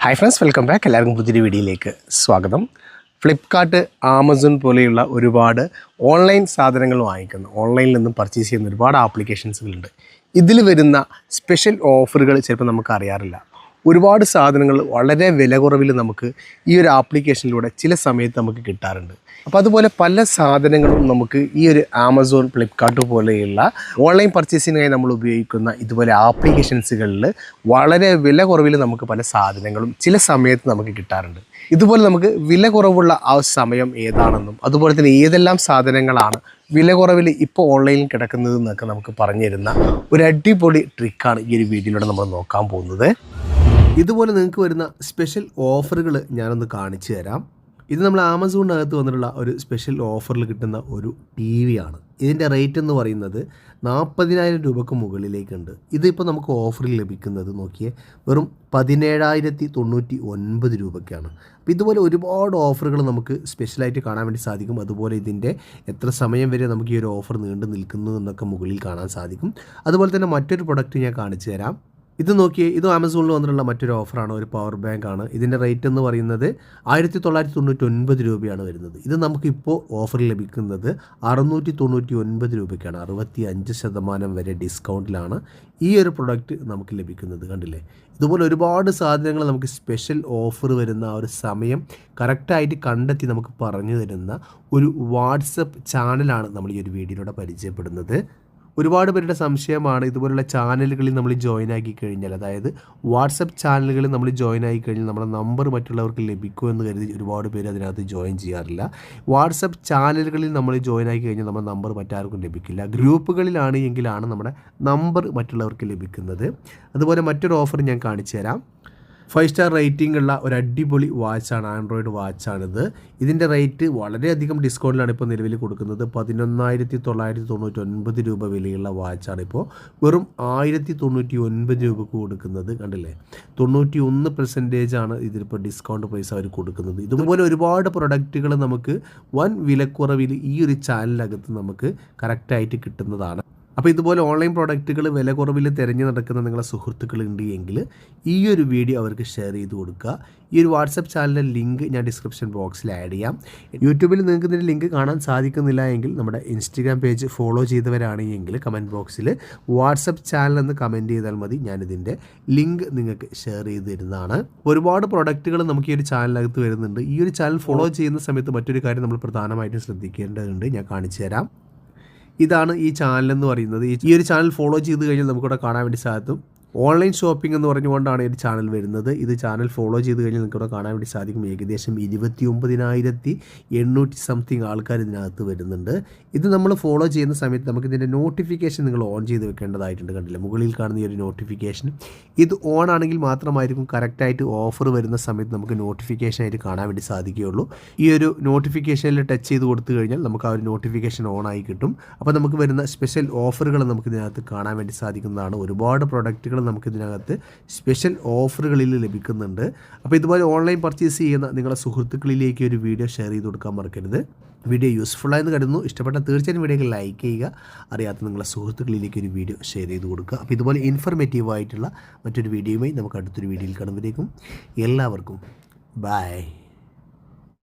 Hi friends, welcome back. എല്ലാവർക്കും പുതിയൊരു വീഡിയോയിലേക്ക് സ്വാഗതം. ഫ്ലിപ്കാർട്ട്, ആമസോൺ പോലെയുള്ള ഒരുപാട് ഓൺലൈൻ സാധനങ്ങൾ വാങ്ങിക്കുന്ന, ഓൺലൈനിൽ നിന്നും പർച്ചേസ് ചെയ്യുന്ന ഒരുപാട് ആപ്ലിക്കേഷൻസുകളുണ്ട്. ഇതിൽ വരുന്ന സ്പെഷ്യൽ ഓഫറുകൾ ചിലപ്പോൾ നമുക്ക് അറിയാറില്ല. ഒരുപാട് സാധനങ്ങൾ വളരെ വില കുറവിൽ നമുക്ക് ഈ ഒരു ആപ്ലിക്കേഷനിലൂടെ ചില സമയത്ത് നമുക്ക് കിട്ടാറുണ്ട്. അപ്പോൾ അതുപോലെ പല സാധനങ്ങളും നമുക്ക് ഈ ഒരു ആമസോൺ, ഫ്ലിപ്കാർട്ട് പോലെയുള്ള ഓൺലൈൻ പർച്ചേസിങ്ങിനായി നമ്മൾ ഉപയോഗിക്കുന്ന ഇതുപോലെ ആപ്ലിക്കേഷൻസുകളിൽ വളരെ വില കുറവിൽ നമുക്ക് പല സാധനങ്ങളും ചില സമയത്ത് നമുക്ക് കിട്ടാറുണ്ട്. ഇതുപോലെ നമുക്ക് വില കുറവുള്ള ആ സമയം ഏതാണെന്നും അതുപോലെ തന്നെ ഏതെല്ലാം സാധനങ്ങളാണ് വില കുറവിൽ ഇപ്പോൾ ഓൺലൈനിൽ കിടക്കുന്നതെന്നൊക്കെ നമുക്ക് പറഞ്ഞു തരുന്ന ഒരു അടിപൊളി ട്രിക്കാണ് ഈ ഒരു വീഡിയോയിലൂടെ നമ്മൾ നോക്കാൻ പോകുന്നത്. ഇതുപോലെ നിങ്ങൾക്ക് വരുന്ന സ്പെഷ്യൽ ഓഫറുകൾ ഞാനൊന്ന് കാണിച്ചു തരാം. ഇത് നമ്മൾ ആമസോണിനകത്ത് വന്നിട്ടുള്ള ഒരു സ്പെഷ്യൽ ഓഫറിൽ കിട്ടുന്ന ഒരു ടി വി ആണ്. ഇതിൻ്റെ റേറ്റ് എന്ന് പറയുന്നത് 40,000 രൂപയ്ക്ക് മുകളിലേക്കുണ്ട്. ഇതിപ്പോൾ നമുക്ക് ഓഫറിൽ ലഭിക്കുന്നത് നോക്കിയേ വെറും 17,099 രൂപയ്ക്കാണ്. അപ്പോൾ ഇതുപോലെ ഒരുപാട് ഓഫറുകൾ നമുക്ക് സ്പെഷ്യലായിട്ട് കാണാൻ വേണ്ടി സാധിക്കും. അതുപോലെ ഇതിൻ്റെ എത്ര സമയം വരെ നമുക്ക് ഈ ഒരു ഓഫർ നീണ്ടു നിൽക്കുന്നു എന്നൊക്കെ മുകളിൽ കാണാൻ സാധിക്കും. അതുപോലെ തന്നെ മറ്റൊരു പ്രൊഡക്റ്റ് ഞാൻ കാണിച്ചു തരാം. ഇത് നോക്കിയേ, ഇത് ആമസോണിൽ വന്നിട്ടുള്ള മറ്റൊരു ഓഫറാണ്. ഒരു പവർ ബാങ്ക് ആണ്. ഇതിൻ്റെ റേറ്റ് എന്ന് പറയുന്നത് 1999 രൂപയാണ് വരുന്നത്. ഇത് നമുക്കിപ്പോൾ ഓഫറിൽ ലഭിക്കുന്നത് 699 രൂപയ്ക്കാണ്. 65% വരെ ഡിസ്കൗണ്ടിലാണ് ഈ ഒരു പ്രൊഡക്റ്റ് നമുക്ക് ലഭിക്കുന്നത്. കണ്ടില്ലേ, ഇതുപോലെ ഒരുപാട് സാധനങ്ങൾ നമുക്ക് സ്പെഷ്യൽ ഓഫർ വരുന്ന ആ ഒരു സമയം കറക്റ്റായിട്ട് കണ്ടെത്തി നമുക്ക് പറഞ്ഞു തരുന്ന ഒരു വാട്സപ്പ് ചാനലാണ് നമ്മൾ ഈ ഒരു വീഡിയോയിലൂടെ പരിചയപ്പെടുന്നത്. ഒരുപാട് പേരുടെ സംശയമാണ്, ഇതുപോലുള്ള ചാനലുകളിൽ നമ്മൾ ജോയിൻ ആക്കി കഴിഞ്ഞാൽ, അതായത് വാട്സപ്പ് ചാനലുകളിൽ നമ്മൾ ജോയിൻ ആയി കഴിഞ്ഞാൽ നമ്മുടെ നമ്പർ മറ്റുള്ളവർക്ക് ലഭിക്കുമെന്ന് കരുതി ഒരുപാട് പേര് അതിനകത്ത് ജോയിൻ ചെയ്യാറില്ല. വാട്സപ്പ് ചാനലുകളിൽ നമ്മൾ ജോയിൻ ആക്കി കഴിഞ്ഞാൽ നമ്മുടെ നമ്പർ മറ്റാർക്കും ലഭിക്കില്ല. ഗ്രൂപ്പുകളിലാണ് എങ്കിലാണ് നമ്മുടെ നമ്പർ മറ്റുള്ളവർക്ക് ലഭിക്കുന്നത്. അതുപോലെ മറ്റൊരു ഓഫർ ഞാൻ കാണിച്ചു തരാം. 5 സ്റ്റാർ റേറ്റിംഗ് ഉള്ള ഒരു അടിപൊളി വാച്ചാണ്, ആൻഡ്രോയിഡ് വാച്ചാണിത്. ഇതിൻ്റെ റേറ്റ് വളരെയധികം ഡിസ്കൗണ്ടിലാണ് ഇപ്പോൾ നിലവിൽ കൊടുക്കുന്നത്. 11,999 രൂപ വിലയുള്ള വാച്ചാണ് ഇപ്പോൾ വെറും 1,099 രൂപക്ക് കൊടുക്കുന്നത്. കണ്ടില്ലേ, 91% ഇതിലിപ്പോൾ ഡിസ്കൗണ്ട് പ്രൈസ് അവർ കൊടുക്കുന്നത്. ഇതുപോലെ ഒരുപാട് പ്രൊഡക്റ്റുകൾ നമുക്ക് വൻ വിലക്കുറവിൽ ഈ ഒരു ചാനലിനകത്ത് നമുക്ക് കറക്റ്റായിട്ട് കിട്ടുന്നതാണ്. അപ്പോൾ ഇതുപോലെ ഓൺലൈൻ പ്രോഡക്റ്റുകൾ വില കുറവിൽ തിരഞ്ഞു നടക്കുന്ന നിങ്ങളെ സുഹൃത്തുക്കളുണ്ട് എങ്കിൽ ഈ ഒരു വീഡിയോ അവർക്ക് ഷെയർ ചെയ്ത് കൊടുക്കുക. ഈ ഒരു വാട്സപ്പ് ചാനലിൻ്റെ ലിങ്ക് ഞാൻ ഡിസ്ക്രിപ്ഷൻ ബോക്സിൽ ആഡ് ചെയ്യാം. യൂട്യൂബിൽ നിങ്ങൾക്ക് ഇതിൻ്റെ ലിങ്ക് കാണാൻ സാധിക്കുന്നില്ല എങ്കിൽ നമ്മുടെ ഇൻസ്റ്റഗ്രാം പേജ് ഫോളോ ചെയ്തവരാണെങ്കിൽ കമൻറ്റ് ബോക്സിൽ വാട്സപ്പ് ചാനൽ എന്ന് കമൻറ്റ് ചെയ്താൽ മതി. ഞാനിതിൻ്റെ ലിങ്ക് നിങ്ങൾക്ക് ഷെയർ ചെയ്ത് തരുന്നതാണ്. ഒരുപാട് പ്രൊഡക്റ്റുകൾ നമുക്ക് ഈ ഒരു ചാനലിനകത്ത് വരുന്നുണ്ട്. ഈ ഒരു ചാനൽ ഫോളോ ചെയ്യുന്ന സമയത്ത് മറ്റൊരു കാര്യം നമ്മൾ പ്രധാനമായിട്ടും ശ്രദ്ധിക്കേണ്ടതുണ്ട്. ഞാൻ കാണിച്ചു തരാം. ഇതാണ് ഈ ചാനൽ എന്ന് പറയുന്നത്. ഈ ഒരു ചാനൽ ഫോളോ ചെയ്ത് കഴിഞ്ഞാൽ നമുക്കിവിടെ കാണാൻ വേണ്ടി സാധിക്കും. ഓൺലൈൻ ഷോപ്പിംഗ് എന്ന് പറഞ്ഞുകൊണ്ടാണ് ഈ ചാനൽ വരുന്നത്. ഇത് ചാനൽ ഫോളോ ചെയ്ത് കഴിഞ്ഞാൽ നിങ്ങൾക്കിവിടെ കാണാൻ വേണ്ടി സാധിക്കും. ഏകദേശം 29,800 സംതിങ് ആൾക്കാർ ഇതിനകത്ത് വരുന്നുണ്ട്. ഇത് നമ്മൾ ഫോളോ ചെയ്യുന്ന സമയത്ത് നമുക്കിതിൻ്റെ നോട്ടിഫിക്കേഷൻ നിങ്ങൾ ഓൺ ചെയ്ത് വെക്കേണ്ടതായിട്ടുണ്ട്. കണ്ടില്ല, മുകളിൽ കാണുന്ന ഈ ഒരു നോട്ടിഫിക്കേഷൻ, ഇത് ഓൺ ആണെങ്കിൽ മാത്രമായിരിക്കും കറക്റ്റായിട്ട് ഓഫർ വരുന്ന സമയത്ത് നമുക്ക് നോട്ടിഫിക്കേഷനായിട്ട് കാണാൻ വേണ്ടി സാധിക്കുകയുള്ളൂ. ഈ ഒരു നോട്ടിഫിക്കേഷനിൽ ടച്ച് ചെയ്ത് കൊടുത്തു കഴിഞ്ഞാൽ നമുക്ക് ആ ഒരു നോട്ടിഫിക്കേഷൻ ഓൺ ആയി കിട്ടും. അപ്പോൾ നമുക്ക് വരുന്ന സ്പെഷ്യൽ ഓഫറുകൾ നമുക്ക് ഇതിനകത്ത് കാണാൻ വേണ്ടി സാധിക്കുന്നതാണ്. ഒരുപാട് പ്രൊഡക്റ്റുകൾ നമുക്കിതിനകത്ത് സ്പെഷ്യൽ ഓഫറുകളിൽ ലഭിക്കുന്നുണ്ട്. അപ്പോൾ ഇതുപോലെ ഓൺലൈൻ പർച്ചേസ് ചെയ്യുന്ന നിങ്ങളുടെ സുഹൃത്തുക്കളിലേക്ക് ഒരു വീഡിയോ ഷെയർ ചെയ്ത് കൊടുക്കാൻ മറക്കരുത്. വീഡിയോ യൂസ്ഫുള്ളായെന്ന് കരുതുന്നു. ഇഷ്ടപ്പെട്ട തീർച്ചയായും വീഡിയോക്ക് ലൈക്ക് ചെയ്യുക. അറിയാത്ത നിങ്ങളുടെ സുഹൃത്തുക്കളിലേക്ക് ഒരു വീഡിയോ ഷെയർ ചെയ്ത് കൊടുക്കുക. അപ്പോൾ ഇതുപോലെ ഇൻഫർമേറ്റീവായിട്ടുള്ള മറ്റൊരു വീഡിയോയുമായി നമുക്ക് അടുത്തൊരു വീഡിയോയിൽ കാണുമ്പോഴേക്കും എല്ലാവർക്കും ബൈ.